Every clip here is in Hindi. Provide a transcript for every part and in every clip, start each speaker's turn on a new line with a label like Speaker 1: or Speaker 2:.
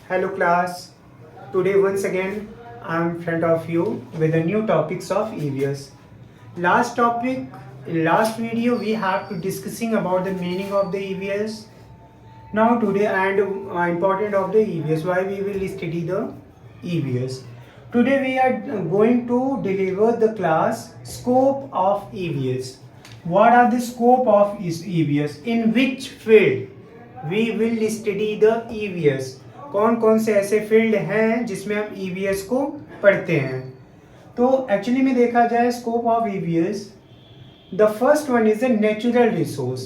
Speaker 1: Hello class. Today once again I am in front of you with the new topics of EVS. Last topic in last video we have to discussing about the meaning of the EVS. Now today and important of the EVS, why we will study the EVS. Today we are going to deliver the class scope of EVS. What are the scope of EVS? In which field we will study the EVS? कौन कौन से ऐसे फील्ड हैं जिसमें हम EVS को पढ़ते हैं? तो एक्चुअली में देखा जाए scope of EVS, the first one is a natural resource.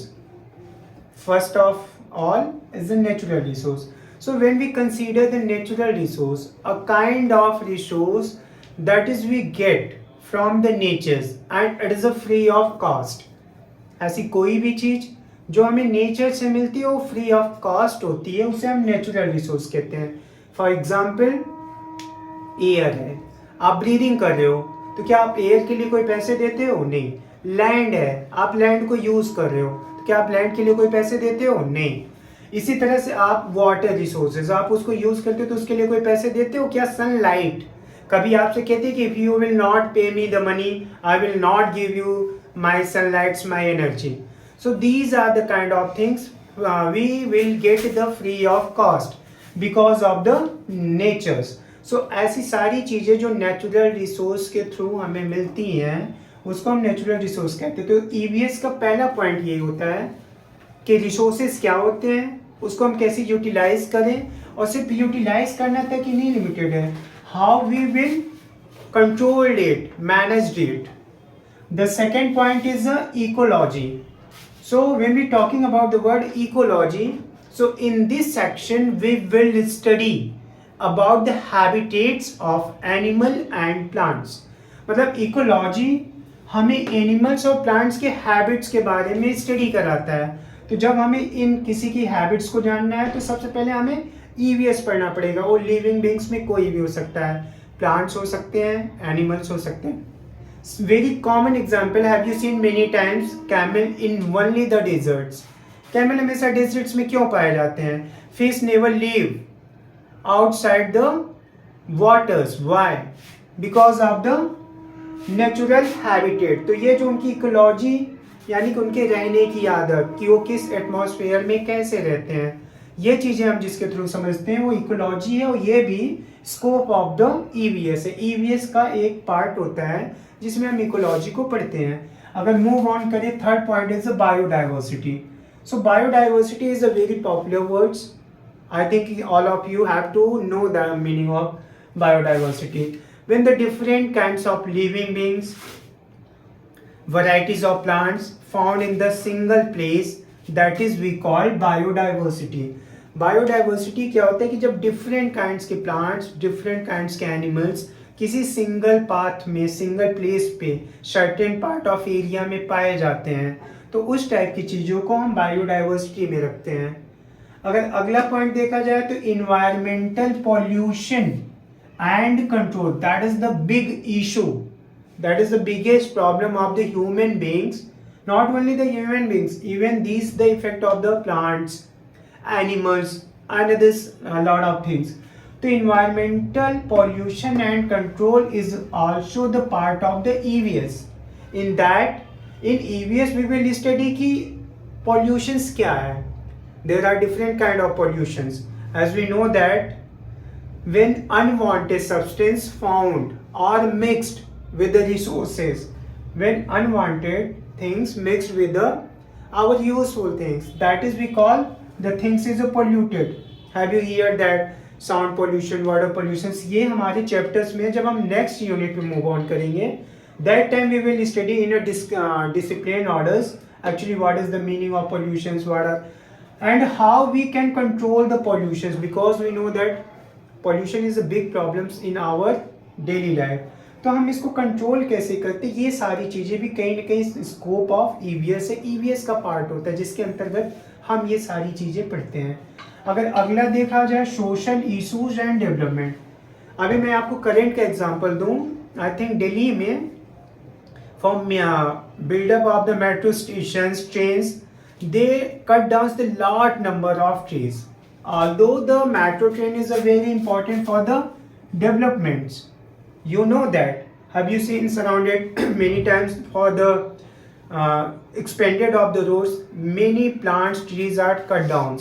Speaker 1: First of all is the natural resource. So when we consider the natural resource, a kind of resource that is we get from the natures and it is a free of cost. ऐसी कोई भी चीज जो हमें नेचर से मिलती है वो फ्री ऑफ कॉस्ट होती है, उसे हम नेचुरल रिसोर्स कहते हैं. फॉर एग्जाम्पल एयर है, आप ब्रीदिंग कर रहे हो तो क्या आप एयर के लिए कोई पैसे देते हो? नहीं. लैंड है, आप लैंड को यूज कर रहे हो तो क्या आप लैंड के लिए कोई पैसे देते हो? नहीं. इसी तरह से आप वाटर रिसोर्सेज आप उसको यूज करते हो तो उसके लिए कोई पैसे देते हो? क्या सनलाइट कभी आपसे कहते हैं कि इफ यू विल नॉट पे me the money I will not give you my sunlights my energy. So these are the kind of things we will get the free of cost because of the natures. So ऐसी सारी चीज़ें जो नेचुरल रिसोर्स के थ्रू हमें मिलती हैं उसको हम नेचुरल रिसोर्स कहते हैं. तो EVS का पहला पॉइंट ये होता है कि रिसोर्सेज क्या होते हैं, उसको हम कैसे यूटिलाइज करें, और सिर्फ यूटिलाइज करना तक ही नहीं लिमिटेड है, how we will control it, manage it. The second point is ecology. So when we talking about the word ecology, so in this section we will study about the habitats of animal and plants. मतलब इकोलॉजी हमें एनिमल्स और प्लांट्स के हैबिट्स के बारे में स्टडी कराता है. तो जब हमें इन किसी की हैबिट्स को जानना है तो सबसे पहले हमें EVS पढ़ना पड़ेगा. वो लिविंग बींग्स में कोई भी हो सकता है, प्लांट्स हो सकते हैं, एनिमल्स हो सकते हैं. Very common example, have you seen many times camel in only the deserts? Camel हमेशा deserts में क्यों पाए जाते हैं? Fish never live outside the waters. Why? Because of the natural habitat. तो ये जो उनकी इकोलॉजी यानी कि उनके रहने की आदत कि वो किस एटमॉस्फेयर में कैसे रहते हैं, ये चीज़ें हम जिसके थ्रू समझते हैं वो इकोलॉजी है. और ये भी स्कोप ऑफ द EVS है. EVS का एक पार्ट होता है जिसमें हम इकोलॉजी को पढ़ते हैं. अगर मूव ऑन करें, third point is biodiversity. So biodiversity is a very popular words. I think all of you have to know the meaning of biodiversity. When the different kinds of living beings, varieties of plants found in the single place, that is we call biodiversity. Biodiversity क्या होता है कि जब डिफरेंट काइंड्स के प्लांट्स, डिफरेंट काइंड्स के एनिमल्स किसी सिंगल पाथ में, सिंगल प्लेस पे, सर्टेन पार्ट ऑफ एरिया में पाए जाते हैं, तो उस टाइप की चीज़ों को हम बायोडाइवर्सिटी में रखते हैं. अगर अगला पॉइंट देखा जाए तो environmental pollution and control, that is the big issue. That is the biggest problem of the human beings. Not only the human beings, even these the effect of the plants, animals, and others, a lot of things. So environmental pollution and control is also the part of the EVS. In that, in EVS we will study कि pollutions क्या है. There are different kind of pollutions. As we know that when unwanted substance found or mixed with the resources, when unwanted things mixed with the our useful things, that is we call the things is a polluted. Have you heard that sound pollution, water pollution? ये हमारे चैप्टर्स में जब हम नेक्स्ट यूनिट में मूव ऑन करेंगे, that time we will study in a discipline orders actually what is the meaning of pollutions, what are and how we can control the pollutions, because we know that pollution is a big problems in our daily life. तो हम इसको कंट्रोल कैसे करते, ये सारी चीज़ें भी कहीं ना कहीं स्कोप ऑफ EVS है. EVS का पार्ट होता है जिसके अंतर्गत हम ये सारी चीज़ें पढ़ते हैं. अगर अगला देखा जाए सोशल इशूज एंड डेवलपमेंट. अभी मैं आपको करेंट का एग्जांपल दूं. आई थिंक दिल्ली में from buildup of the metro stations, trains, they cut down the large number of trees. although the metro train is a very important for the developments, you know that, have you seen surrounded many times for the expanded of the roads, many plants trees are cut down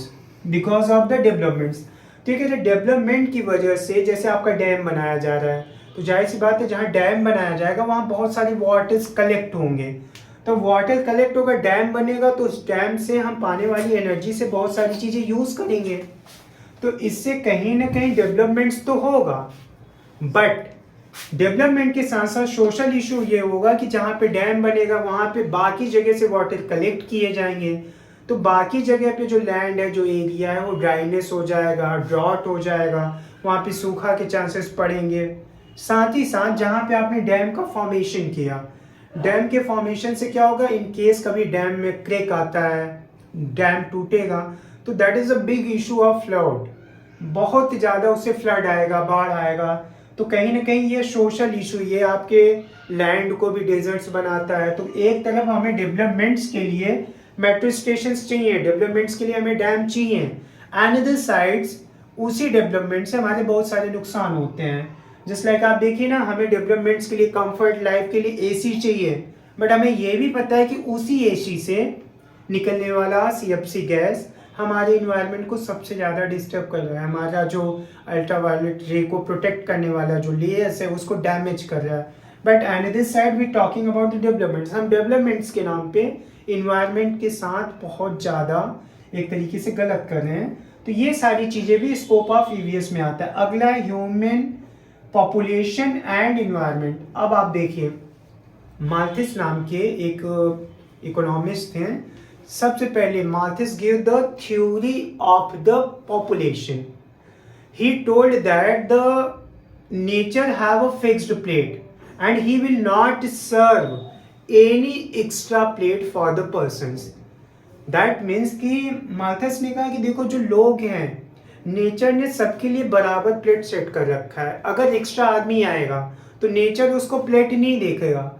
Speaker 1: because of the developments. ठीक है, तो डेवलपमेंट की वजह से जैसे आपका डैम बनाया जा रहा है, तो जाहिर सी बात है जहाँ डैम बनाया जाएगा वहाँ बहुत सारी वाटर्स कलेक्ट होंगे, तो वाटर कलेक्ट होगा, डैम बनेगा, तो उस डैम से हम पाने वाली एनर्जी से बहुत सारी चीज़ें यूज़ करेंगे, तो इससे कहीं ना कहीं डेवलपमेंट्स तो होगा, बट डेवलपमेंट के साथ साथ सोशल इशू ये होगा कि जहाँ पे डैम बनेगा वहाँ पे बाकी जगह से वाटर कलेक्ट किए जाएंगे, तो बाकी जगह पे जो लैंड है, जो एरिया है, वो ड्राइनेस हो जाएगा, ड्रॉट हो जाएगा, वहाँ पे सूखा के चांसेस पड़ेंगे। साथ ही साथ जहाँ पे आपने डैम का फॉर्मेशन किया, डैम के फॉर्मेशन से क्या होगा, इन केस कभी डैम में क्रैक आता है, डैम टूटेगा, तो that is a big issue of flood, बहुत ज़्यादा उससे फ्लड आएगा, बाढ़ आएगा, तो कहीं ना कहीं ये सोशल इशू, ये आपके लैंड को भी डेजर्ट्स बनाता है। तो एक तरफ हमें डेवलपमेंट्स के लिए मेट्रो स्टेशन चाहिए, डेवलपमेंट्स के लिए हमें डैम चाहिए, अनदर साइड्स उसी डेवलपमेंट से हमारे बहुत सारे नुकसान होते हैं। जस्ट लाइक आप देखिए ना, हमें डेवलपमेंट्स के लिए, कंफर्ट लाइफ के लिए एसी चाहिए, बट हमें ये भी पता है कि उसी एसी से निकलने वाला सीएफसी गैस हमारे इन्वायरमेंट को सबसे ज़्यादा डिस्टर्ब कर रहा है, हमारा जो अल्ट्रावायलेट रे को प्रोटेक्ट करने वाला जो लेयर्स है उसको डैमेज कर रहा है। But another side we talking about the developments, हम डेवलपमेंट्स के नाम पे इन्वायरमेंट के साथ बहुत ज़्यादा एक तरीके से गलत कर रहे हैं, तो ये सारी चीज़ें भी स्कोप ऑफ ईवीएस में आता है। अगला ह्यूमन पॉपुलेशन एंड इन्वायरमेंट। अब आप देखिए, माल्थिस नाम के एक इकोनॉमिस्ट थे, सबसे पहले Malthus give the theory of the population. He told that the nature have a fixed plate and he will not serve any extra plate for the persons. That means कि माल्थस ने कहा कि देखो जो लोग हैं, नेचर ने सबके लिए बराबर प्लेट सेट कर रखा है, अगर एक्स्ट्रा आदमी आएगा तो नेचर उसको प्लेट नहीं देखेगा,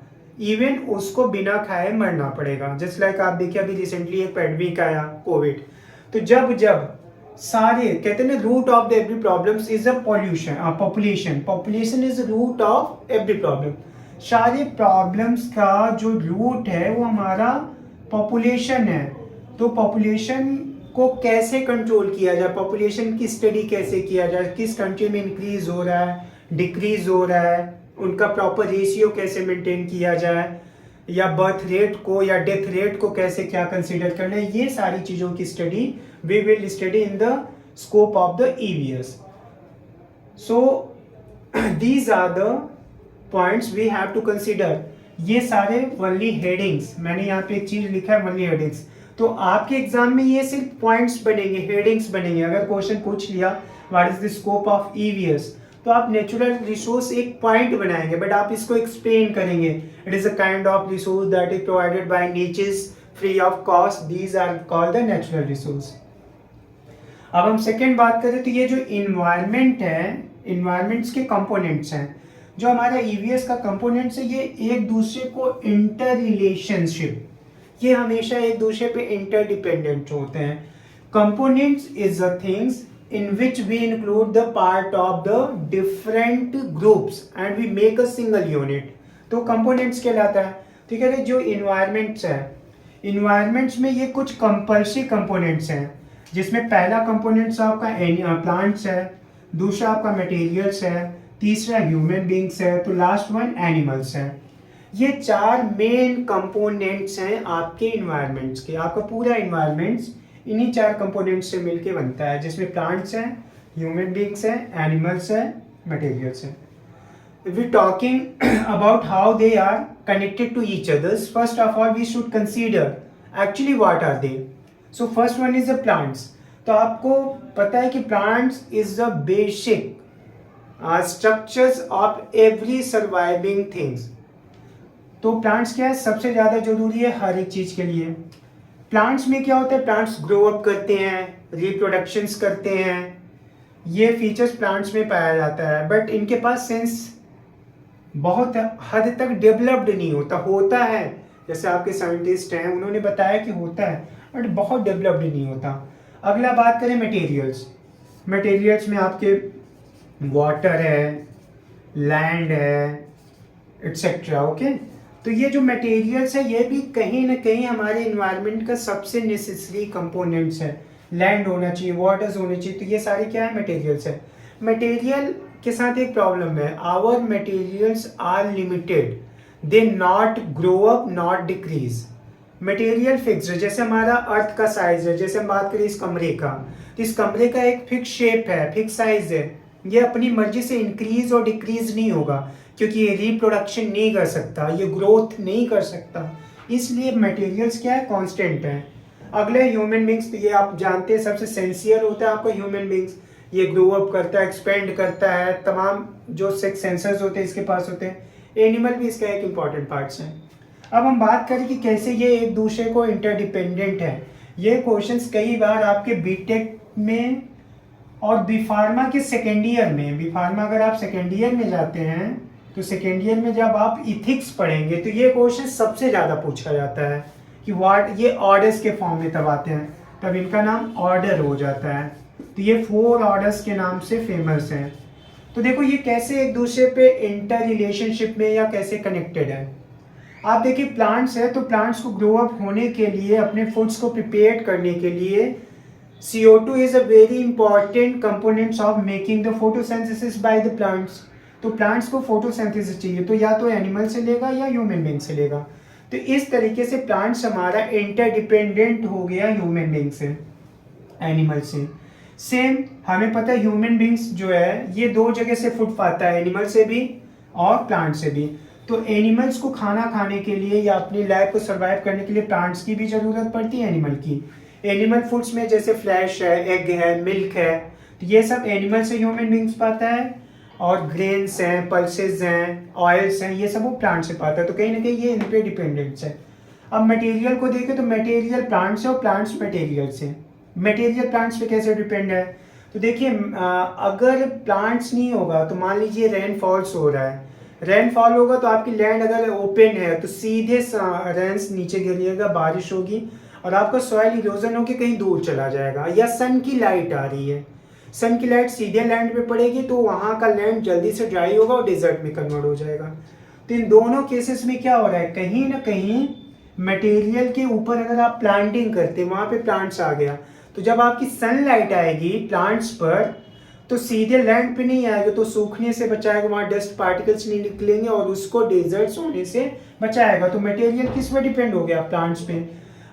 Speaker 1: इवन उसको बिना खाए मरना पड़ेगा। जस्ट लाइक आप देखिए अभी रिसेंटली एक पैंडेमिक आया, कोविड, तो जब जब सारे कहते हैं ना, root of the every problems is a pollution, population, population is root of every problem. सारे प्रॉब्लम्स का जो रूट है वो हमारा पॉपुलेशन है, तो पॉपुलेशन को कैसे कंट्रोल किया जाए, पॉपुलेशन की स्टडी कैसे किया जाए, किस कंट्री में इंक्रीज हो रहा है, डिक्रीज हो रहा है, उनका प्रॉपर रेशियो कैसे मेंटेन किया जाए, या बर्थ रेट को या डेथ रेट को कैसे क्या कंसीडर करना है, ये सारी चीज़ों की study we will study in the scope of the EVS. So these are the points we have to consider. ये सारे वनली हेडिंग्स, मैंने यहाँ पे एक चीज़ लिखा है वनली हेडिंग्स, तो आपके एग्जाम में ये सिर्फ पॉइंट्स बनेंगे, हेडिंग्स बनेंगे। अगर क्वेश्चन पूछ लिया what is the scope of EVS, तो आप नेचुरल रिसोर्स एक पॉइंट बनाएंगे, बट आप इसको एक्सप्लेन करेंगे, it is a kind of resource that is provided by nature free of cost, these are called the natural resource. अब हम सेकेंड बात करें तो ये जो इन्वायरमेंट है, इन्वायरमेंट्स के कंपोनेंट्स हैं, जो हमारा ईवीएस का कंपोनेंट्स है, ये एक दूसरे को इंटर रिलेशनशिप, ये हमेशा एक दूसरे पे इंटरडिपेंडेंट होते हैं। Components is the things in which we include the part of the different groups and we make a single unit, तो components कहलाता है। ठीक है, जो environments है, environments में ये कुछ compulsory components हैं, जिसमें पहला components आपका plants है, दूसरा आपका materials है, तीसरा human beings है, तो last one animals है। ये चार मेन कंपोनेंट्स हैं आपके इन्वायरमेंट्स के। आपका पूरा इन्वायरमेंट्स इन्हीं चार कंपोनेंट्स से मिलके बनता है, जिसमें प्लांट्स हैं, ह्यूमन बींग्स हैं, एनिमल्स हैं, मटेरियल्स हैं। If we talking about how they are connected to each others, first of all we should consider actually what are they. So first one is the plants. तो आपको पता है कि plants is the basic structures of every surviving things. तो प्लांट्स क्या है, सबसे ज़्यादा जरूरी है हर एक चीज़ के लिए। प्लांट्स में क्या होता है, प्लांट्स ग्रो अप करते हैं, रिप्रोडक्शंस करते हैं, ये फीचर्स प्लांट्स में पाया जाता है, बट इनके पास सेंस बहुत हद तक डेवलप्ड नहीं होता, होता है जैसे आपके साइंटिस्ट हैं उन्होंने बताया कि होता है, बट बहुत डेवलप्ड नहीं होता। अगला बात करें मटेरियल्स। मटेरियल्स में आपके वाटर है, लैंड है, एट्सेट्रा। ओके, तो ये जो मटेरियल्स है ये भी कहीं ना कहीं हमारे इन्वायरमेंट का सबसे नेसेसरी कंपोनेंट्स है। लैंड होना चाहिए, वाटर्स होने चाहिए, तो ये सारे क्या है, मटेरियल्स है। मटेरियल के साथ एक प्रॉब्लम है, our materials are limited, they not grow up not decrease. Material fix है, जैसे हमारा अर्थ का साइज है, जैसे हम बात करें इस कमरे का, तो इस कमरे का एक फिक्स शेप है, फिक्स साइज है, ये अपनी मर्जी से इंक्रीज और डिक्रीज नहीं होगा, क्योंकि ये रिप्रोडक्शन नहीं कर सकता, ये ग्रोथ नहीं कर सकता, इसलिए मटेरियल्स क्या है, कांस्टेंट है। अगले ह्यूमन बींग्स, तो ये आप जानते हैं सबसे सेंसियर होता है आपका ह्यूमन बींग्स, ये ग्रो अप करता है, एक्सपेंड करता है, तमाम जो सिक्स सेंसर्स होते हैं इसके पास होते हैं। एनिमल भी इसका एक इम्पॉर्टेंट पार्ट्स हैं। अब हम बात करें कि कैसे ये एक दूसरे को इंटरडिपेंडेंट है। ये क्वेश्चंस कई बार आपके बीटेक में और बी फार्मा के सेकेंड ईयर में, बी फार्मा अगर आप सेकेंड ईयर में जाते हैं तो सेकेंड ईयर में जब आप इथिक्स पढ़ेंगे तो ये क्वेश्चन सबसे ज़्यादा पूछा जाता है कि व्हाट, ये ऑर्डर्स के फॉर्म में तब आते हैं, तब इनका नाम ऑर्डर हो जाता है। तो ये 4 ऑर्डर्स के नाम से फेमस हैं। तो देखो ये कैसे एक दूसरे पे इंटर रिलेशनशिप में या कैसे कनेक्टेड है। आप देखिए प्लांट्स है, तो प्लांट्स को ग्रो अप होने के लिए, अपने फूड्स को प्रिपेयर करने के लिए CO2 is a very important components of making the photosynthesis by the plants. तो प्लांट्स को फोटोसिंथेसिस चाहिए, तो या तो एनिमल से लेगा या ह्यूमन बीइंग से लेगा। तो इस तरीके से प्लांट्स हमारा इंटरडिपेंडेंट हो गया ह्यूमन बीइंग से, एनिमल से। सेम हमें पता है ह्यूमन बीइंग्स जो है ये 2 जगह से फूड पाता है, एनिमल से भी और प्लांट से भी। तो एनिमल्स को खाना खाने के लिए या अपनी लाइफ को सर्वाइव करने के लिए प्लांट्स की भी ज़रूरत पड़ती है, एनिमल की। एनिमल फूड्स में जैसे फ्लैश है, एग है, मिल्क है, तो ये सब एनिमल से ह्यूमन बीइंग्स पाता है। और ग्रेन्स हैं, पल्सेस हैं, ऑयल्स हैं, ये सब वो प्लांट से पाता है। तो कहीं ना कहीं ये इन पे डिपेंडेंट्स है। अब मटेरियल को देखें तो मटेरियल प्लांट से और प्लांट्स मटेरियल से। मटेरियल प्लांट्स पे कैसे डिपेंड है, तो देखिए अगर प्लांट्स नहीं होगा तो मान लीजिए रेनफॉल्स हो रहा है, रेनफॉल होगा तो आपकी लैंड अगर ओपन है तो सीधे रेन्स नीचे गिरेगा, बारिश होगी और आपका सॉइल इरोजन होकर कहीं दूर चला जाएगा। या सन की लाइट आ रही है, सन की लाइट सीधे लैंड पे पड़ेगी तो वहाँ का लैंड जल्दी से ड्राई होगा और डेजर्ट में कन्वर्ट हो जाएगा। तो इन दोनों केसेस में क्या हो रहा है, कहीं ना कहीं मटेरियल के ऊपर अगर आप प्लांटिंग करते हैं, वहाँ पे प्लांट्स आ गया, तो जब आपकी सनलाइट आएगी प्लांट्स पर तो सीधे लैंड पे नहीं आएगा, तो सूखने से बचाएगा, वहाँ डस्ट पार्टिकल्स नहीं निकलेंगे और उसको डेजर्ट्स होने से बचाएगा। तो मटेरियल किस पे डिपेंड हो गया, प्लांट्स पे।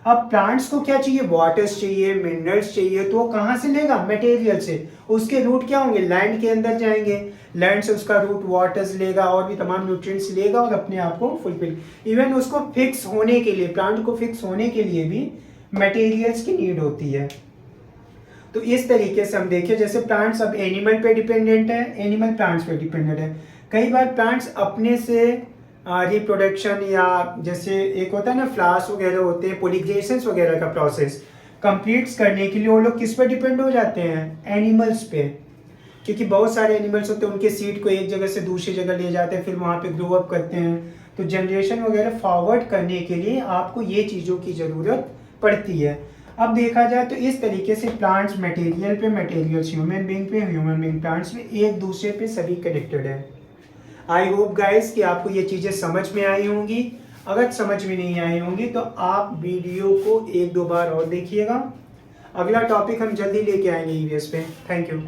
Speaker 1: अब प्लांट्स को क्या चाहिए, वाटर्स चाहिए, मिनरल्स चाहिए, तो वो कहाँ से लेगा, मटेरियल से। उसके रूट क्या होंगे, लैंड के अंदर जाएंगे, लैंड से उसका रूट वाटर्स लेगा और भी तमाम न्यूट्रिएंट्स लेगा और अपने आप को फुलफिल, इवन उसको फिक्स होने के लिए, प्लांट को फिक्स होने के लिए भी मटेरियल्स की नीड होती है। तो इस तरीके से हम देखें, जैसे प्लांट्स अब एनिमल पे डिपेंडेंट है, एनिमल प्लांट्स पे डिपेंडेंट है। कई बार प्लांट्स अपने से रिप्रोडक्शन या जैसे एक होता है ना फ्लावर्स वगैरह होते हैं, पोलिनेशंस वगैरह का प्रोसेस कंप्लीट्स करने के लिए वो लोग किस पे डिपेंड हो जाते हैं, एनिमल्स पे। क्योंकि बहुत सारे एनिमल्स होते हैं, उनके सीड को एक जगह से दूसरी जगह ले जाते हैं, फिर वहाँ पे ग्रो अप करते हैं। तो जनरेशन वगैरह फॉरवर्ड करने के लिए आपको ये चीज़ों की ज़रूरत पड़ती है। अब देखा जाए तो इस तरीके से प्लांट्स मटेरियल पे, मटेरियल्स ह्यूमन बीइंग पे, ह्यूमन बीइंग प्लांट्स पे, एक दूसरे पे सभी कनेक्टेड है। आई होप गाइस कि आपको ये चीज़ें समझ में आई होंगी। अगर समझ में नहीं आई होंगी तो आप वीडियो को 1-2 बार और देखिएगा। अगला टॉपिक हम जल्दी लेके आएंगे EVS पे। Thank you.